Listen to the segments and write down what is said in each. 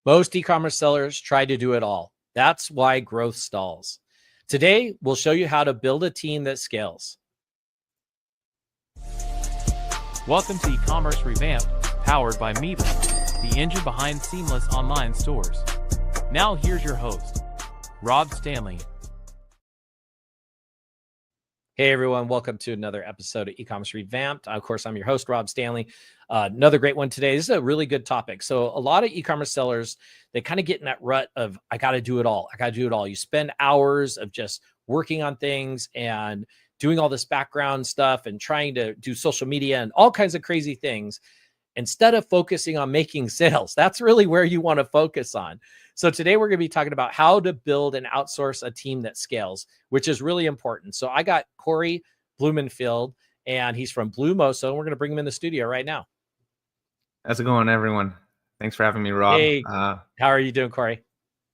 Most e-commerce sellers try to do it all. That's why growth stalls. Today, we'll show you how to build a team that scales. Welcome to Ecommerce Revamped, powered by Miva, the engine behind seamless online stores. Now here's your host, Rob Stanley. Hey everyone, welcome to another episode of Ecommerce Revamped. Of course, I'm your host, Rob Stanley. Another great one today. This is a really good topic. So a lot of e-commerce sellers, they kind of get in that rut of, I got to do it all. I got to do it all. You spend hours of just working on things and doing all this background stuff and trying to do social media and all kinds of crazy things instead of focusing on making sales. That's really where you want to focus on. So today we're going to be talking about how to build and outsource a team that scales, which is really important. So I got Cory Blumenfeld, and he's from BlueMoso, and we're going to bring him in the studio right now. How's it going, everyone? Thanks for having me, Rob. Hey, how are you doing, Cory?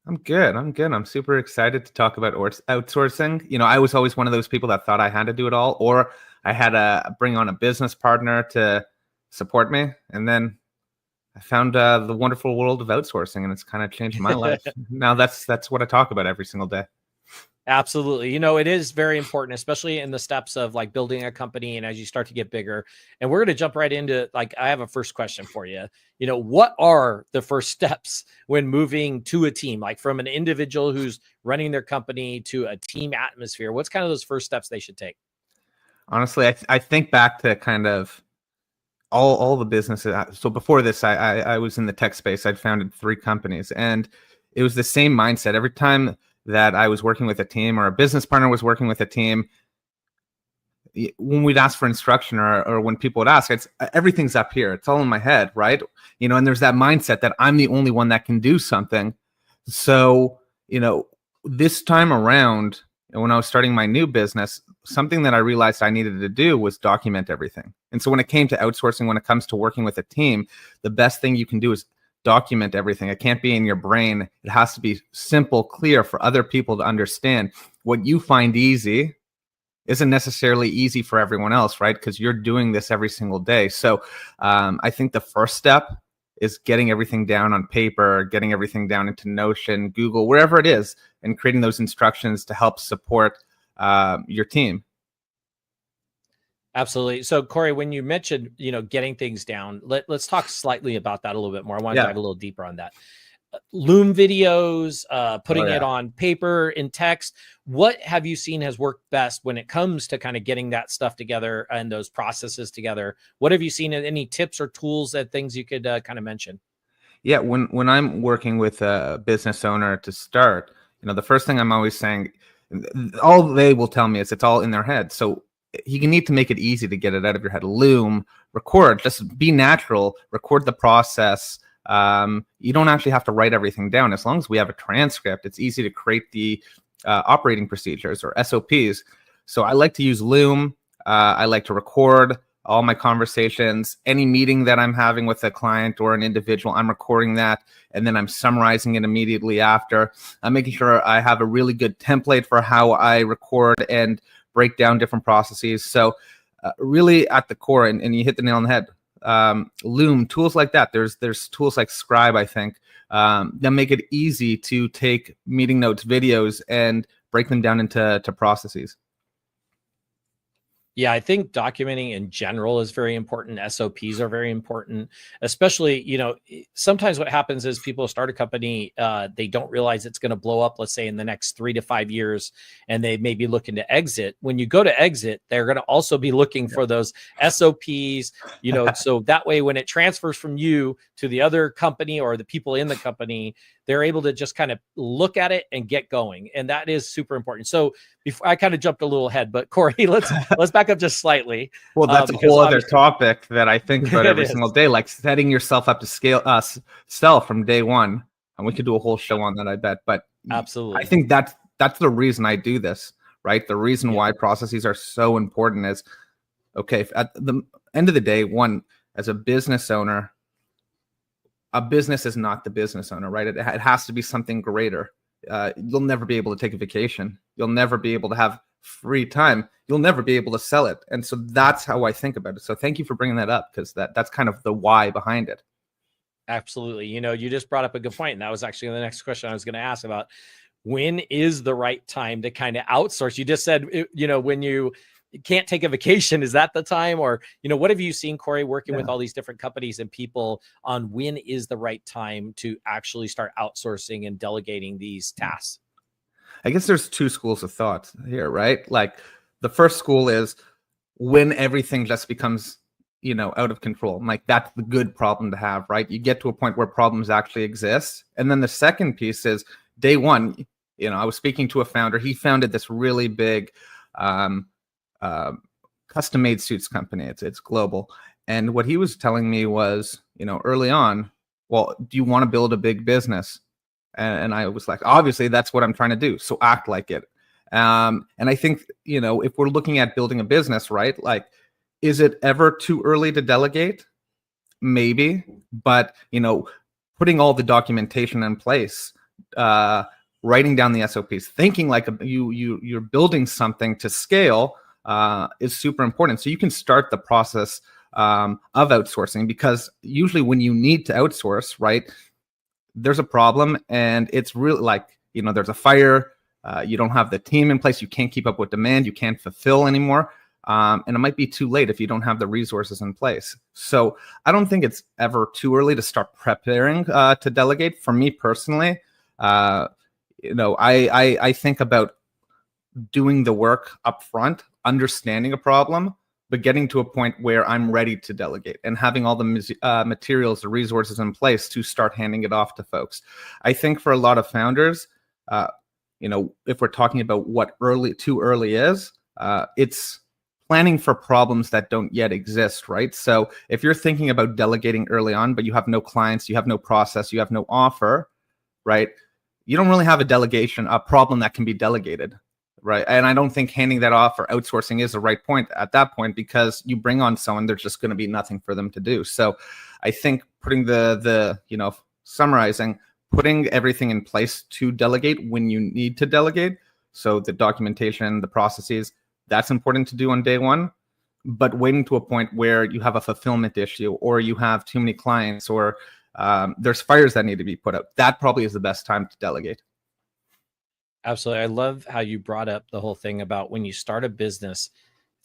I'm good. I'm super excited to talk about outsourcing. You know, I was always one of those people that thought I had to do it all, or I had to bring on a business partner to support me. And then I found the wonderful world of outsourcing, and it's kind of changed my life. Now that's what I talk about every single day. Absolutely. You know, it is very important, especially in the steps of like building a company and as you start to get bigger. And we're going to jump right into, like, I have a first question for you. You know, what are the first steps when moving to a team, like from an individual who's running their company to a team atmosphere? What's kind of those first steps they should take? Honestly, I think back to kind of all the businesses. So before this, I was in the tech space. I'd founded 3 companies, and it was the same mindset. Every time that I was working with a team or a business partner was working with a team, when we'd ask for instruction or when people would ask, it's everything's up here. It's all in my head, right? You know, and there's that mindset that I'm the only one that can do something. So, you know, this time around, when I was starting my new business, something that I realized I needed to do was document everything. And so when it came to outsourcing, when it comes to working with a team, the best thing you can do is document everything. It can't be in your brain. It has to be simple, clear for other people to understand. What you find easy isn't necessarily easy for everyone else, right? Because you're doing this every single day. So I think the first step is getting everything down on paper, getting everything down into Notion, Google, wherever it is, and creating those instructions to help support your team. Absolutely. So Cory, when you mentioned, you know, getting things down, let's talk slightly about that a little bit more. I want to dive a little deeper on that. Loom videos, putting it on paper in text. What have you seen has worked best when it comes to kind of getting that stuff together and those processes together? What have you seen? Any tips or tools that things you could kind of mention? Yeah, when I'm working with a business owner to start, you know, the first thing I'm always saying, all they will tell me is it's all in their head. So you need to make it easy to get it out of your head. Loom, record, just be natural, record the process. You don't actually have to write everything down. As long as we have a transcript, it's easy to create the operating procedures or SOPs. So I like to use Loom. I like to record all my conversations. Any meeting that I'm having with a client or an individual, I'm recording that, and then I'm summarizing it immediately after. I'm making sure I have a really good template for how I record and break down different processes. So really at the core, and you hit the nail on the head, Loom, tools like that. There's tools like Scribe, I think, that make it easy to take meeting notes, videos, and break them down into processes. Yeah, I think documenting in general is very important. SOPs are very important, especially, you know, sometimes what happens is people start a company, they don't realize it's going to blow up, let's say in the next 3 to 5 years, and they may be looking to exit. When you go to exit, they're going to also be looking for those SOPs, you know, so that way when it transfers from you to the other company or the people in the company, they're able to just kind of look at it and get going. And that is super important. So before I kind of jumped a little ahead, but Cory, let's back up just slightly. Well, that's a whole other topic that I think about every single day, like setting yourself up to sell from day one. And we could do a whole show on that, I bet. But absolutely, I think that's the reason I do this, right? The reason why processes are so important is, okay, at the end of the day, one, as a business owner, a business is not the business owner, right? It has to be something greater. You'll never be able to take a vacation. You'll never be able to have free time. You'll never be able to sell it. And so that's how I think about it. So thank you for bringing that up, because that's kind of the why behind it. Absolutely. You just brought up a good point, and that was actually the next question I was going to ask about. When is the right time to kind of outsource? You just said, when you can't take a vacation, is that the time? Or, what have you seen, Cory, working with all these different companies and people on when is the right time to actually start outsourcing and delegating these tasks? I guess there's two schools of thought here, right? Like the first school is when everything just becomes, out of control. Like that's the good problem to have, right? You get to a point where problems actually exist. And then the second piece is day one. I was speaking to a founder. He founded this really big custom-made suits company. It's global. And what he was telling me was, early on, well, do you want to build a big business? And I was like, obviously, that's what I'm trying to do. So act like it. And I think, if we're looking at building a business, right? Like, is it ever too early to delegate? Maybe, but putting all the documentation in place, writing down the SOPs, thinking like you're building something to scale is super important. So you can start the process of outsourcing, because usually when you need to outsource, right, there's a problem, and it's really like there's a fire. You don't have the team in place. You can't keep up with demand. You can't fulfill anymore. And it might be too late if you don't have the resources in place. So I don't think it's ever too early to start preparing to delegate. For me personally, I think about doing the work up front, understanding a problem, but getting to a point where I'm ready to delegate and having all the materials, the resources in place to start handing it off to folks. I think for a lot of founders, if we're talking about what too early is, it's planning for problems that don't yet exist, right? So if you're thinking about delegating early on, but you have no clients, you have no process, you have no offer, right? You don't really have a problem that can be delegated, right? And I don't think handing that off or outsourcing is the right point at that point, because you bring on someone, there's just going to be nothing for them to do. So I think putting summarizing, putting everything in place to delegate when you need to delegate. So the documentation, the processes, that's important to do on day one, but waiting to a point where you have a fulfillment issue, or you have too many clients, or there's fires that need to be put out, that probably is the best time to delegate. Absolutely. I love how you brought up the whole thing about when you start a business,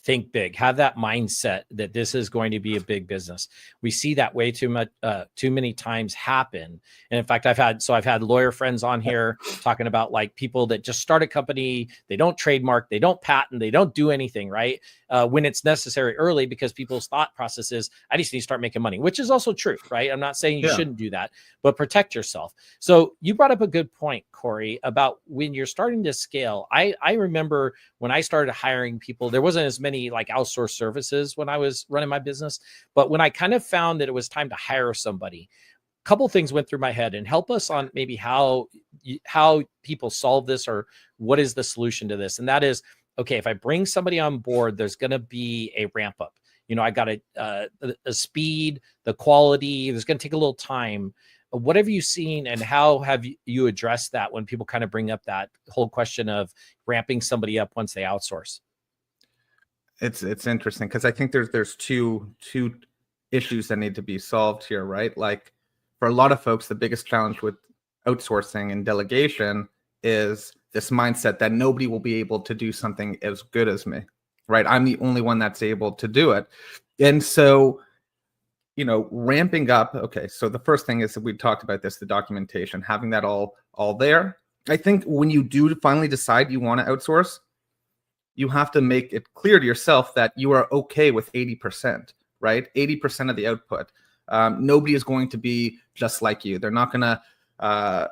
think big, have that mindset that this is going to be a big business. We see that way too many times happen. And in fact, I've had lawyer friends on here talking about like people that just start a company, they don't trademark, they don't patent, they don't do anything, right? When it's necessary early, because people's thought process is, I just need to start making money, which is also true, right? I'm not saying you shouldn't do that, but protect yourself. So you brought up a good point, Cory, about when you're starting to scale. I remember when I started hiring people, there wasn't as many like outsourced services when I was running my business, but when I kind of found that it was time to hire somebody, a couple things went through my head, and help us on maybe how people solve this, or what is the solution to this. And that is, okay, if I bring somebody on board, there's going to be a ramp up. I got a speed, the quality, there's going to take a little time. What have you seen, and how have you addressed that when people kind of bring up that whole question of ramping somebody up once they outsource? It's interesting, because I think there's two issues that need to be solved here, right? Like for a lot of folks, the biggest challenge with outsourcing and delegation is this mindset that nobody will be able to do something as good as me, right? I'm the only one that's able to do it. And so, ramping up. Okay, so the first thing is that we talked about this, the documentation, having that all there. I think when you do finally decide you want to outsource, you have to make it clear to yourself that you are okay with 80%, right? 80% of the output. Nobody is going to be just like you. They're not going to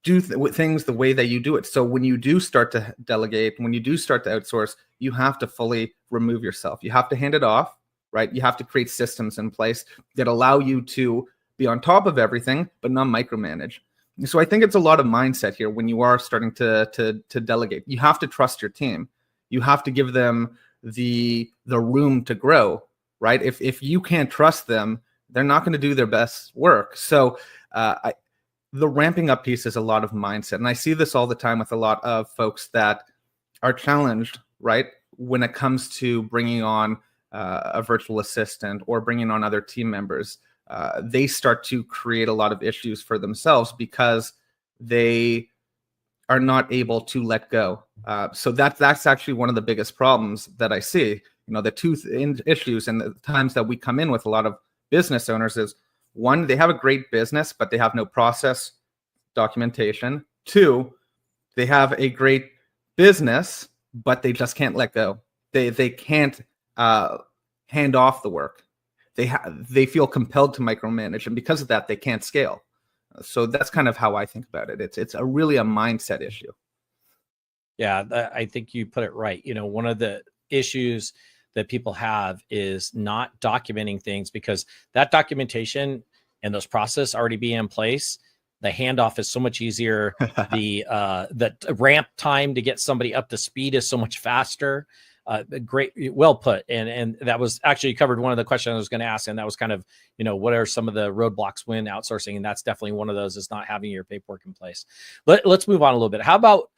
do things the way that you do it. So when you do start to delegate, when you do start to outsource, you have to fully remove yourself. You have to hand it off, right? You have to create systems in place that allow you to be on top of everything, but not micromanage. So I think it's a lot of mindset here when you are starting to delegate. You have to trust your team. You have to give them the room to grow, right? If you can't trust them, they're not going to do their best work. So the ramping up piece is a lot of mindset. And I see this all the time with a lot of folks that are challenged, right? When it comes to bringing on a virtual assistant or bringing on other team members, they start to create a lot of issues for themselves because they are not able to let go. So that's actually one of the biggest problems that I see. The two issues and the times that we come in with a lot of business owners is, one, they have a great business, but they have no process documentation. Two, they have a great business, but they just can't let go. They can't hand off the work. They feel compelled to micromanage, and because of that, they can't scale. So that's kind of how I think about it. It's really a mindset issue. Yeah, I think you put it right. One of the issues that people have is not documenting things, because that documentation and those processes already be in place. The handoff is so much easier. The ramp time to get somebody up to speed is so much faster. Great, well put. And that was actually covered one of the questions I was going to ask, and that was kind of, what are some of the roadblocks when outsourcing? And that's definitely one of those, is not having your paperwork in place. Let's move on a little bit. How about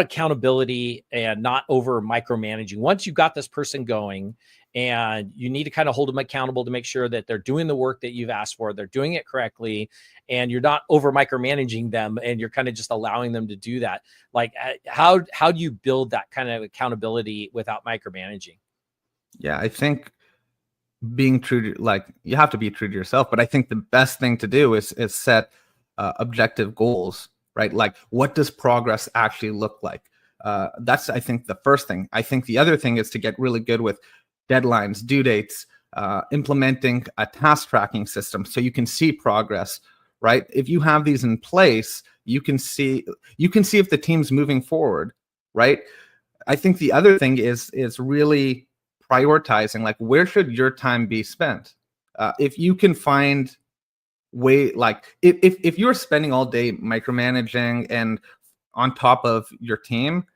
accountability and not over micromanaging? Once you've got this person going, and you need to kind of hold them accountable to make sure that they're doing the work that you've asked for, they're doing it correctly, and you're not over micromanaging them, and you're kind of just allowing them to do that. Like, how do you build that kind of accountability without micromanaging? Yeah, I think being true to, you have to be true to yourself, but I think the best thing to do is set objective goals, right? Like, what does progress actually look like? That's, I think, the first thing. I think the other thing is to get really good with deadlines, due dates, implementing a task tracking system so you can see progress, right? If you have these in place, you can see if the team's moving forward, right? I think the other thing is really prioritizing, like, where should your time be spent? If you can find if you're spending all day micromanaging and on top of your team,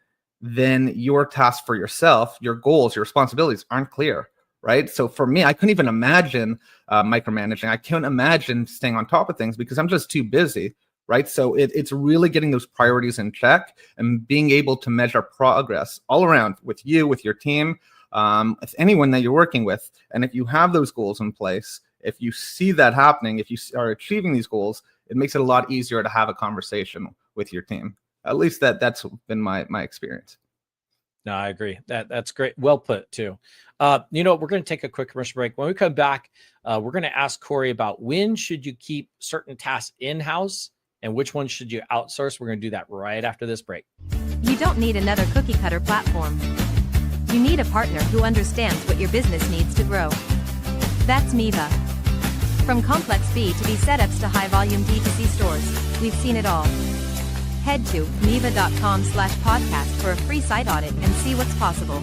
then your tasks for yourself, your goals, your responsibilities aren't clear, right? So for me, I couldn't even imagine micromanaging. I couldn't imagine staying on top of things because I'm just too busy, right? So it's really getting those priorities in check and being able to measure progress all around with you, with your team, with anyone that you're working with. And if you have those goals in place, if you see that happening, if you are achieving these goals, it makes it a lot easier to have a conversation with your team. At least that's been my experience. No, I agree. That's great. Well put too. We're going to take a quick commercial break. When we come back, we're going to ask Cory about when should you keep certain tasks in-house and which ones should you outsource. We're going to do that right after this break. You don't need another cookie cutter platform. You need a partner who understands what your business needs to grow. That's Miva. From complex B2B setups to high volume D2C stores, we've seen it all. Head to miva.com/podcast for a free site audit and see what's possible.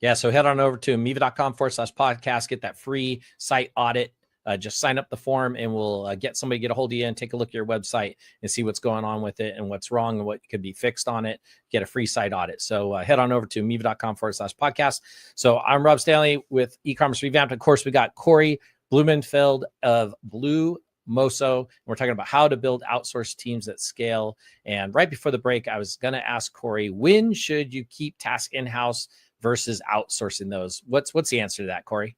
Yeah, so head on over to miva.com/podcast, get that free site audit. Just sign up the form, and we'll get somebody to get a hold of you and take a look at your website and see what's going on with it and what's wrong and what could be fixed on it. Get a free site audit. So head on over to miva.com/podcast. So I'm Rob Stanley with Ecommerce Revamped. Of course, we got Cory Blumenfeld of BlueMoso. We're talking about how to build outsourced teams at scale. And right before the break, I was going to ask Cory, when should you keep tasks in-house versus outsourcing those? What's the answer to that, Cory?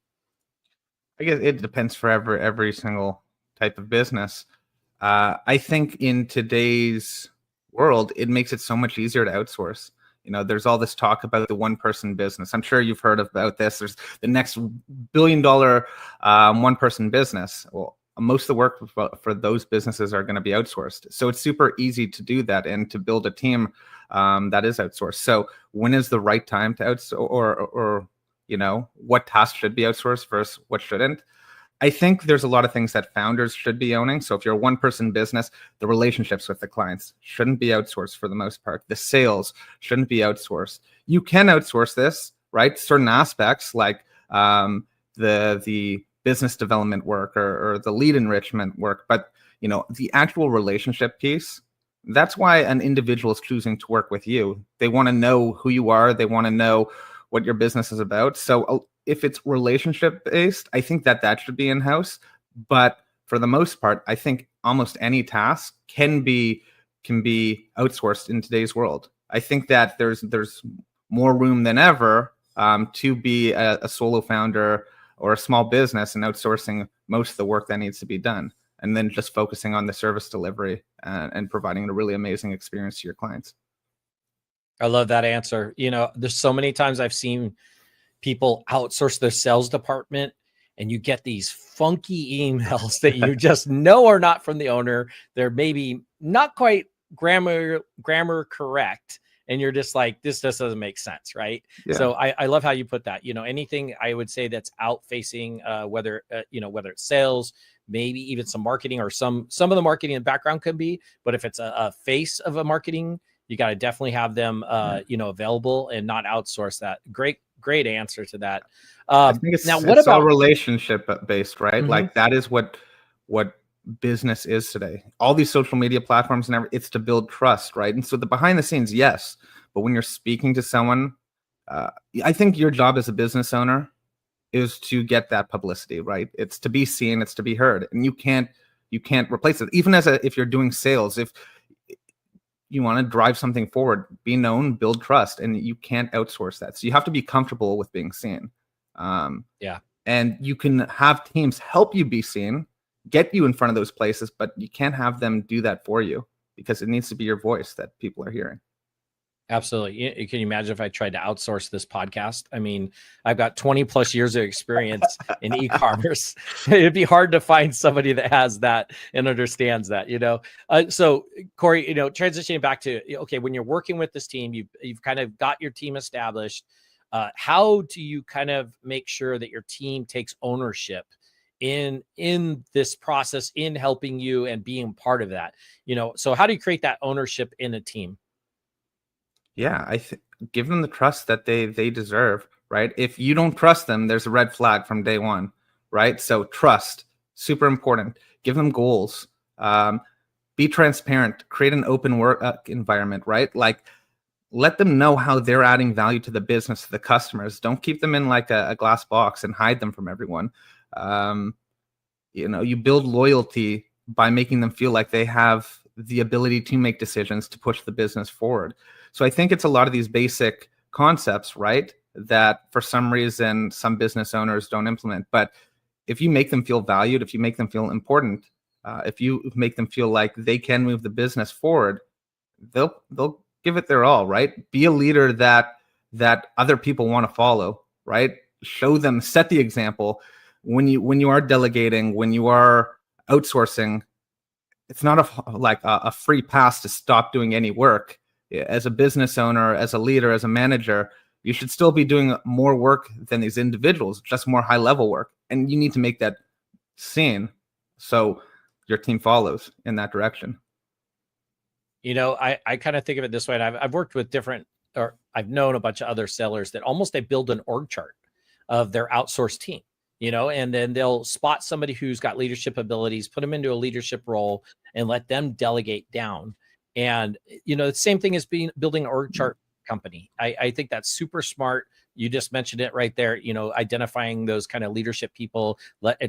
I guess it depends for every single type of business. I think in today's world, it makes it so much easier to outsource. There's all this talk about the one-person business. I'm sure you've heard about this. There's the next billion-dollar one-person business. Well, most of the work for those businesses are going to be outsourced. So it's super easy to do that and to build a team that is outsourced. So when is the right time to outsource, or what tasks should be outsourced versus what shouldn't? I think there's a lot of things that founders should be owning. So if you're a one-person business, the relationships with the clients shouldn't be outsourced for the most part. The sales shouldn't be outsourced. You can outsource this, right? Certain aspects like the business development work or the lead enrichment work. But, the actual relationship piece, that's why an individual is choosing to work with you. They want to know who you are. They want to know what your business is about. So if it's relationship based, I think that should be in-house. But for the most part, I think almost any task can be outsourced in today's world. I think that there's more room than ever to be a solo founder or a small business and outsourcing most of the work that needs to be done, and then just focusing on the service delivery and providing a really amazing experience to your clients. I love that answer. There's so many times I've seen people outsource their sales department, and you get these funky emails that you just know are not from the owner. They're maybe not quite grammar correct. And you're just like, this just doesn't make sense, right? Yeah. So I love how you put that. Anything I would say that's out facing, whether it's sales, maybe even some marketing, or some of the marketing in the background can be. But if it's a face of a marketing, you got to definitely have them, available and not outsource that. Great answer to that. I think it's all relationship based, right? Mm-hmm. Like that is what business is today. All these social media platforms and everything, it's to build trust, right? And so the behind the scenes, yes, but when you're speaking to someone, I think your job as a business owner is to get that publicity, right? It's to be seen, it's to be heard, and you can't replace it. Even if you're doing sales, if you want to drive something forward, be known, build trust, and you can't outsource that. So you have to be comfortable with being seen. And you can have teams help you be seen, get you in front of those places, but you can't have them do that for you, because it needs to be your voice that people are hearing. Absolutely. Can you imagine if I tried to outsource this podcast? I mean, I've got 20 plus years of experience in e-commerce. It'd be hard to find somebody that has that and understands that, So Cory, transitioning back to, okay, when you're working with this team, you've kind of got your team established. How do you kind of make sure that your team takes ownership in this process, in helping you and being part of that? So how do you create that ownership in a team? Yeah, give them the trust that they deserve, right? If you don't trust them, there's a red flag from day one, right? So trust, super important. Give them goals. Be transparent. Create an open work environment, right? Like, let them know how they're adding value to the business, to the customers. Don't keep them in like a glass box and hide them from everyone. You build loyalty by making them feel like they have the ability to make decisions to push the business forward. So I think it's a lot of these basic concepts, right, that for some reason some business owners don't implement. But if you make them feel valued, if you make them feel important, if you make them feel like they can move the business forward, they'll give it their all, right? Be a leader that other people want to follow, right? Show them, set the example. When you are delegating, when you are outsourcing, it's not a free pass to stop doing any work. As a business owner, as a leader, as a manager, you should still be doing more work than these individuals, just more high level work. And you need to make that seen so your team follows in that direction. I kind of think of it this way. And I've worked with I've known a bunch of other sellers that almost they build an org chart of their outsourced team, and then they'll spot somebody who's got leadership abilities, put them into a leadership role, and let them delegate down. And, the same thing as building an org chart company. I think that's super smart. You just mentioned it right there, identifying those kind of leadership people,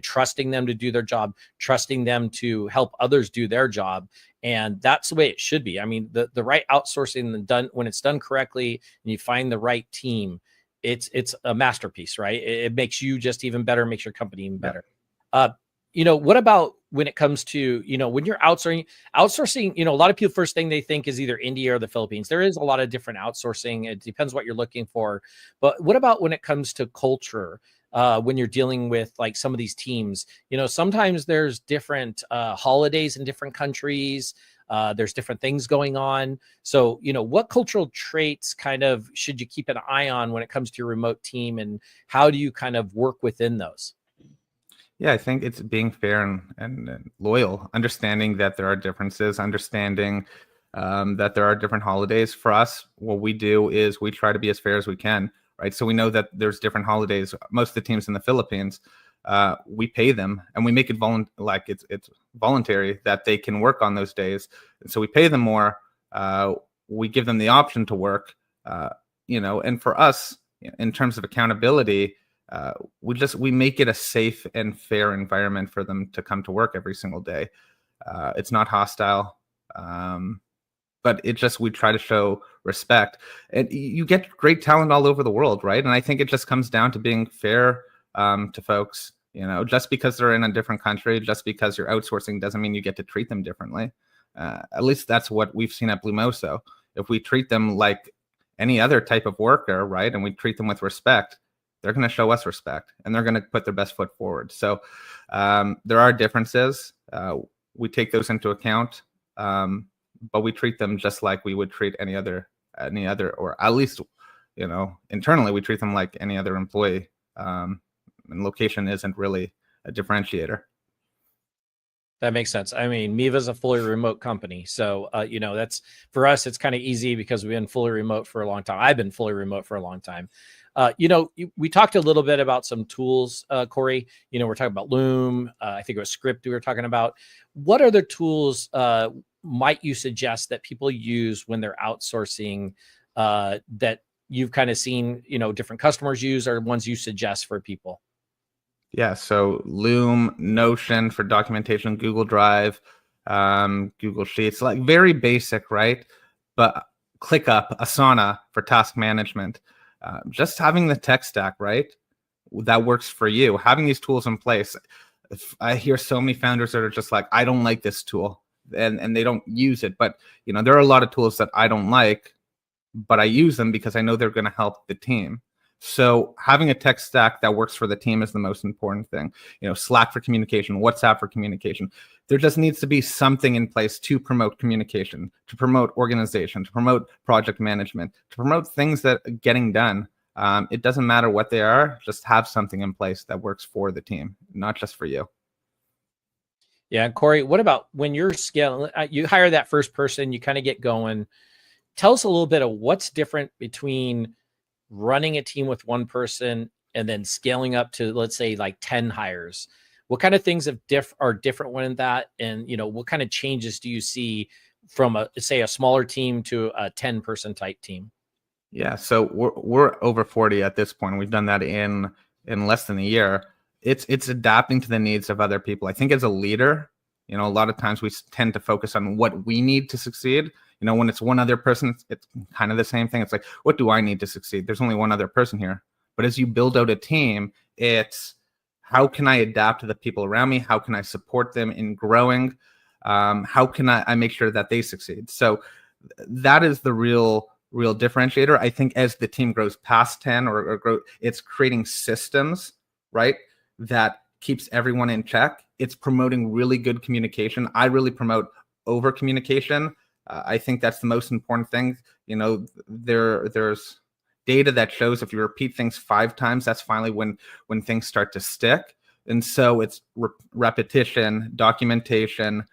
trusting them to do their job, trusting them to help others do their job. And that's the way it should be. I mean, the right outsourcing when it's done correctly and you find the right team, it's a masterpiece, right? It makes you just even better, makes your company even better. What about when it comes to, when you're outsourcing, a lot of people, first thing they think is either India or the Philippines. There is a lot of different outsourcing. It depends what you're looking for. But what about when it comes to culture? When you're dealing with like some of these teams, sometimes there's different holidays in different countries. There's different things going on. So, what cultural traits kind of should you keep an eye on when it comes to your remote team, and how do you kind of work within those? Yeah, I think it's being fair and loyal, understanding that there are differences, understanding that there are different holidays. For us, what we do is we try to be as fair as we can, right? So we know that there's different holidays. Most of the teams in the Philippines, we pay them and we make it it's voluntary that they can work on those days. And so we pay them more. We give them the option to work, and for us, in terms of accountability, we make it a safe and fair environment for them to come to work every single day. It's not hostile, but we try to show respect. And you get great talent all over the world, right? And I think it just comes down to being fair to folks. Just because they're in a different country, just because you're outsourcing doesn't mean you get to treat them differently. At least that's what we've seen at BlueMoso. If we treat them like any other type of worker, right, and we treat them with respect, they're going to show us respect, and they're going to put their best foot forward. So there are differences. We take those into account, but we treat them just like we would treat any other, or at least, internally we treat them like any other employee. And location isn't really a differentiator. That makes sense. I mean, Miva is a fully remote company. So, that's for us, it's kind of easy because we've been fully remote for a long time. I've been fully remote for a long time. We talked a little bit about some tools, Cory. We're talking about Loom. I think it was Script we were talking about. What other tools might you suggest that people use when they're outsourcing that you've kind of seen, different customers use, or ones you suggest for people? Yeah, so Loom, Notion for documentation, Google Drive, Google Sheets, like very basic, right? But ClickUp, Asana for task management. Just having the tech stack, right? That works for you. Having these tools in place. I hear so many founders that are just like, I don't like this tool, and they don't use it. But there are a lot of tools that I don't like, but I use them because I know they're going to help the team. So having a tech stack that works for the team is the most important thing. Slack for communication, WhatsApp for communication. There just needs to be something in place to promote communication, to promote organization, to promote project management, to promote things that are getting done. It doesn't matter what they are, just have something in place that works for the team, not just for you. Yeah, Cory, what about when you're scaling, you hire that first person, you kind of get going. Tell us a little bit of what's different between running a team with one person and then scaling up to, let's say, like 10 hires. What kind of things are different when that, and what kind of changes do you see from a smaller team to a 10-person type team? Yeah, so we're over 40 at this point. We've done that in less than a year. It's adapting to the needs of other people. I think as a leader, a lot of times we tend to focus on what we need to succeed. When it's one other person, it's kind of the same thing. It's like, what do I need to succeed? There's only one other person here. But as you build out a team, it's how can I adapt to the people around me? How can I support them in growing? How can I make sure that they succeed? So that is the real differentiator. I think as the team grows past 10 or grow, it's creating systems, right, that keeps everyone in check. It's promoting really good communication. I really promote over communication. I think that's the most important thing. There's data that shows if you repeat things 5 times, that's finally when things start to stick. And so it's repetition, documentation,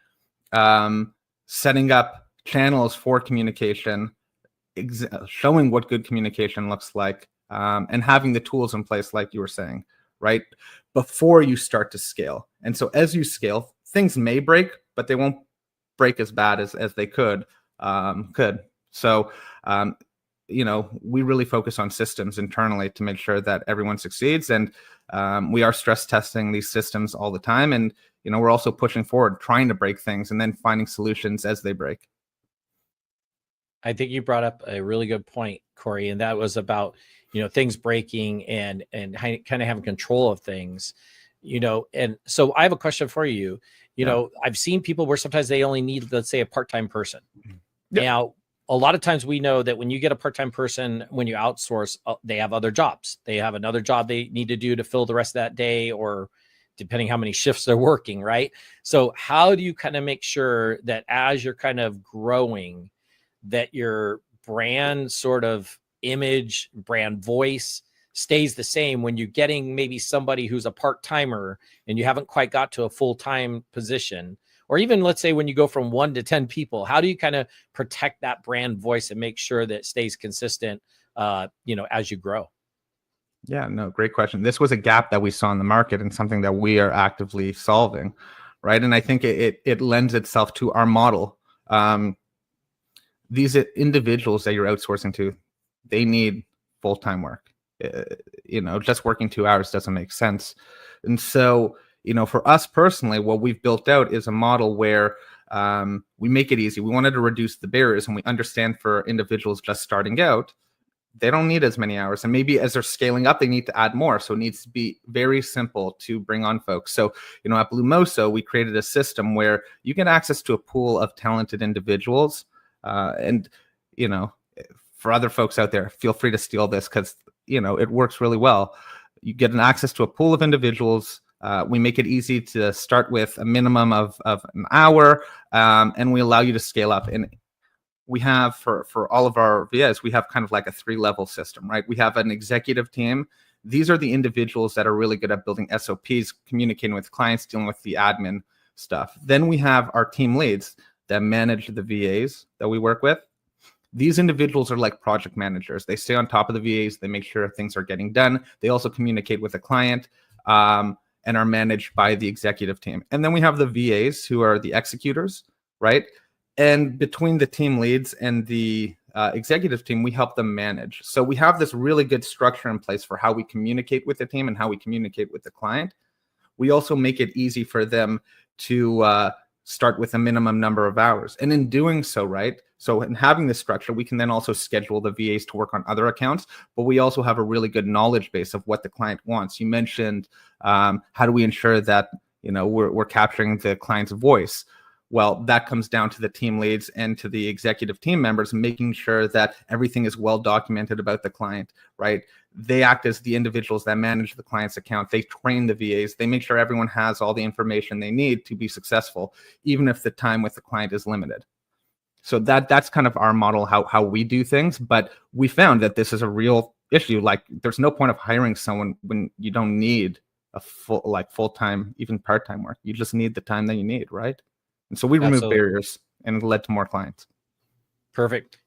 setting up channels for communication, showing what good communication looks like, and having the tools in place, like you were saying, right, before you start to scale. And so as you scale, things may break, but they won't break as bad as they could. So, we really focus on systems internally to make sure that everyone succeeds. And we are stress testing these systems all the time. And, we're also pushing forward, trying to break things and then finding solutions as they break. I think you brought up a really good point, Cory, and that was about, things breaking and kind of having control of things, and so I have a question for you. I've seen people where sometimes they only need, let's say, a part-time person. Yep. Now, a lot of times we know that when you get a part-time person, when you outsource, they have other jobs. They have another job they need to do to fill the rest of that day, or depending how many shifts they're working, right? So how do you kind of make sure that as you're kind of growing, that your brand sort of image, brand voice stays the same when you're getting maybe somebody who's a part-timer and you haven't quite got to a full-time position? Or even, let's say, when you go from 1 to 10 people, how do you kind of protect that brand voice and make sure that it stays consistent, as you grow? Yeah, no, great question. This was a gap that we saw in the market and something that we are actively solving, right? And I think it lends itself to our model. These individuals that you're outsourcing to, they need full-time work. Just working 2 hours doesn't make sense. And so, for us personally, what we've built out is a model where we make it easy. We wanted to reduce the barriers, and we understand for individuals just starting out, they don't need as many hours. And maybe as they're scaling up, they need to add more. So it needs to be very simple to bring on folks. So, at BlueMoso, we created a system where you get access to a pool of talented individuals. And, for other folks out there, feel free to steal this because, it works really well. You get an access to a pool of individuals. We make it easy to start with a minimum of an hour, and we allow you to scale up. And we have for all of our VAs, we have kind of like a 3-level system, right? We have an executive team. These are the individuals that are really good at building SOPs, communicating with clients, dealing with the admin stuff. Then we have our team leads that manage the VAs that we work with. These individuals are like project managers. They stay on top of the VAs. They make sure things are getting done. They also communicate with the client and are managed by the executive team. And then we have the VAs who are the executors, right? And between the team leads and the executive team, we help them manage. So we have this really good structure in place for how we communicate with the team and how we communicate with the client. We also make it easy for them to start with a minimum number of hours. And in doing so, right, so in having this structure, we can then also schedule the VAs to work on other accounts, but we also have a really good knowledge base of what the client wants. You mentioned how do we ensure that we're capturing the client's voice? Well, that comes down to the team leads and to the executive team members, making sure that everything is well documented about the client, right? They act as the individuals that manage the client's account. They train the VAs. They make sure everyone has all the information they need to be successful, even if the time with the client is limited. So that's kind of our model, how we do things. But we found that this is a real issue. Like, there's no point of hiring someone when you don't need a full-time, even part-time work. You just need the time that you need, right? And so we remove barriers, and it led to more clients. Perfect.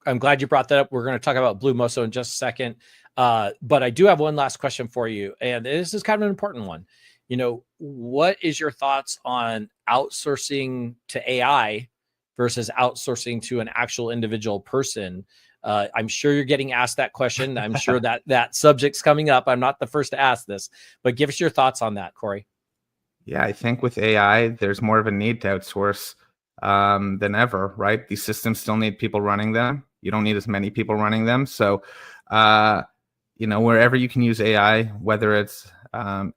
I'm glad you brought that up. We're going to talk about BlueMoso in just a second. But I do have one last question for you. And this is kind of an important one. What is your thoughts on outsourcing to AI versus outsourcing to an actual individual person? I'm sure you're getting asked that question. I'm sure that subject's coming up. I'm not the first to ask this, but give us your thoughts on that, Cory. Yeah, I think with AI, there's more of a need to outsource than ever, right? These systems still need people running them. You don't need as many people running them. So, wherever you can use AI, whether it's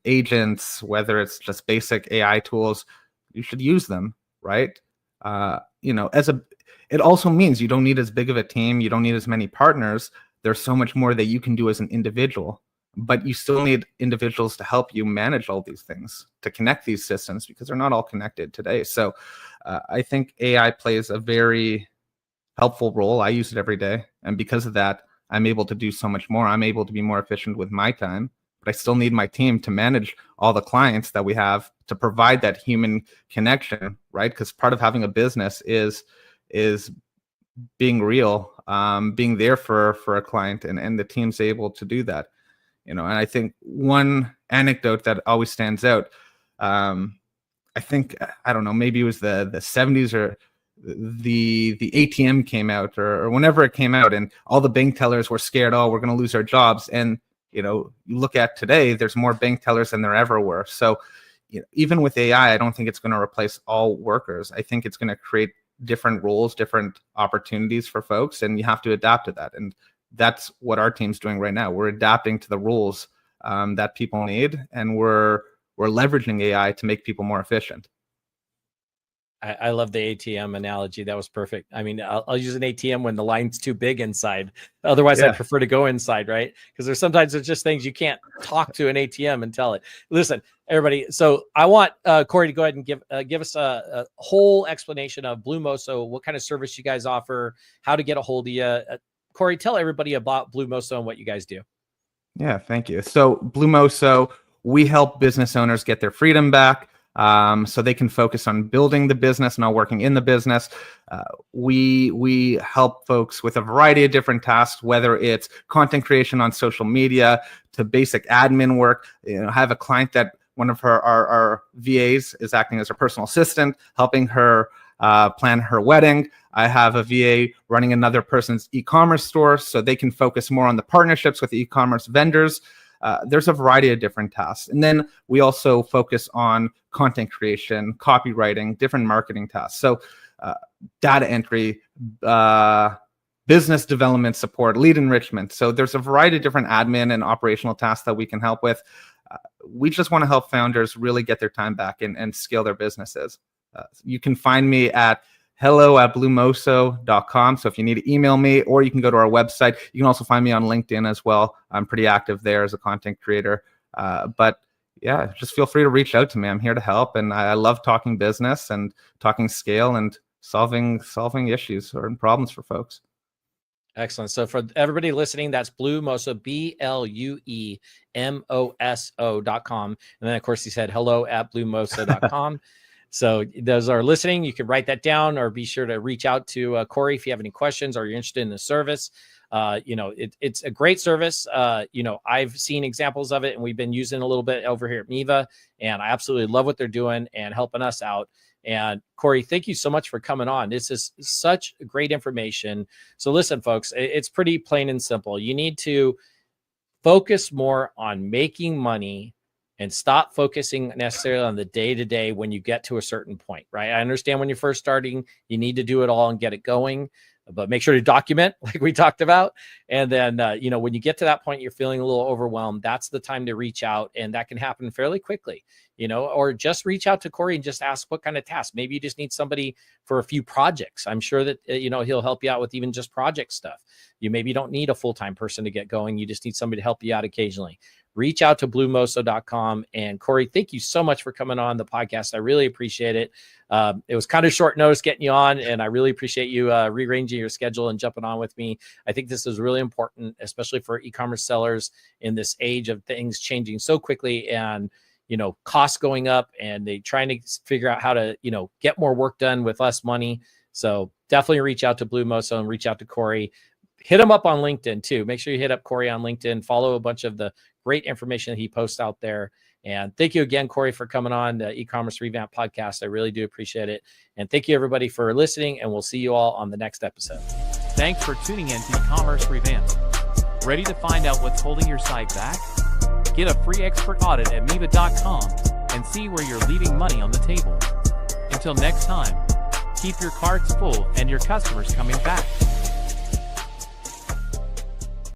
agents, whether it's just basic AI tools, you should use them, right? It also means you don't need as big of a team. You don't need as many partners. There's so much more that you can do as an individual. But you still need individuals to help you manage all these things, to connect these systems, because they're not all connected today. So I think AI plays a very helpful role. I use it every day. And because of that, I'm able to do so much more. I'm able to be more efficient with my time, but I still need my team to manage all the clients that we have, to provide that human connection, right? Because part of having a business is being real, being there for a client, and the team's able to do that. And I think one anecdote that always stands out, I think, I don't know, maybe it was the 70s or the ATM came out or whenever it came out, and all the bank tellers were scared, we're going to lose our jobs. And, you look at today, there's more bank tellers than there ever were. So even with AI, I don't think it's going to replace all workers. I think it's going to create different roles, different opportunities for folks, and you have to adapt to that. And that's what our team's doing right now. We're adapting to the rules that people need, and we're leveraging AI to make people more efficient. I love the ATM analogy. That was perfect. I mean, I'll use an ATM when the line's too big inside. Otherwise, I prefer to go inside, right? Because there's just things you can't talk to an ATM and tell it. Listen, everybody. So I want Cory to go ahead and give us a whole explanation of BlueMoso, what kind of service you guys offer, how to get a hold of you. Cory, tell everybody about BlueMoso and what you guys do. Yeah, thank you. So BlueMoso, we help business owners get their freedom back, so they can focus on building the business, not working in the business. We help folks with a variety of different tasks, whether it's content creation on social media to basic admin work. I have a client that one of our VAs is acting as her personal assistant, helping her plan her wedding. I have a VA running another person's e-commerce store so they can focus more on the partnerships with the e-commerce vendors. There's a variety of different tasks. And then we also focus on content creation, copywriting, different marketing tasks. So data entry, business development support, lead enrichment. So there's a variety of different admin and operational tasks that we can help with. We just want to help founders really get their time back and scale their businesses. You can find me at hello@bluemoso.com. So if you need to email me, or you can go to our website. You can also find me on LinkedIn as well. I'm pretty active there as a content creator. But yeah, just feel free to reach out to me. I'm here to help. And I love talking business and talking scale and solving issues or problems for folks. Excellent. So for everybody listening, that's BlueMoso, BlueMoso.com. And then, of course, he said hello@bluemoso.com. So those are listening. You can write that down, or be sure to reach out to Cory if you have any questions or you're interested in the service. It's a great service. I've seen examples of it, and we've been using a little bit over here at Miva, and I absolutely love what they're doing and helping us out. And Cory, thank you so much for coming on. This is such great information. So listen, folks, it's pretty plain and simple. You need to focus more on making money and stop focusing necessarily on the day-to-day when you get to a certain point, right? I understand when you're first starting, you need to do it all and get it going, but make sure to document like we talked about. And then, when you get to that point, you're feeling a little overwhelmed, that's the time to reach out. And that can happen fairly quickly, or just reach out to Cory and just ask what kind of task. Maybe you just need somebody for a few projects. I'm sure that, he'll help you out with even just project stuff. You maybe don't need a full-time person to get going. You just need somebody to help you out occasionally. Reach out to BlueMoso.com. And Cory, thank you so much for coming on the podcast. I really appreciate it. It was kind of short notice getting you on, and I really appreciate you rearranging your schedule and jumping on with me. I think this is really important, especially for e-commerce sellers in this age of things changing so quickly and, costs going up, and they trying to figure out how to, get more work done with less money. So definitely reach out to BlueMoso and reach out to Cory. Hit him up on LinkedIn too. Make sure you hit up Cory on LinkedIn. Follow a bunch of the great information that he posts out there. And thank you again, Cory, for coming on the E-commerce Revamp podcast. I really do appreciate it. And thank you, everybody, for listening. And we'll see you all on the next episode. Thanks for tuning in to E-commerce Revamped. Ready to find out what's holding your site back? Get a free expert audit at Miva.com and see where you're leaving money on the table. Until next time, keep your carts full and your customers coming back.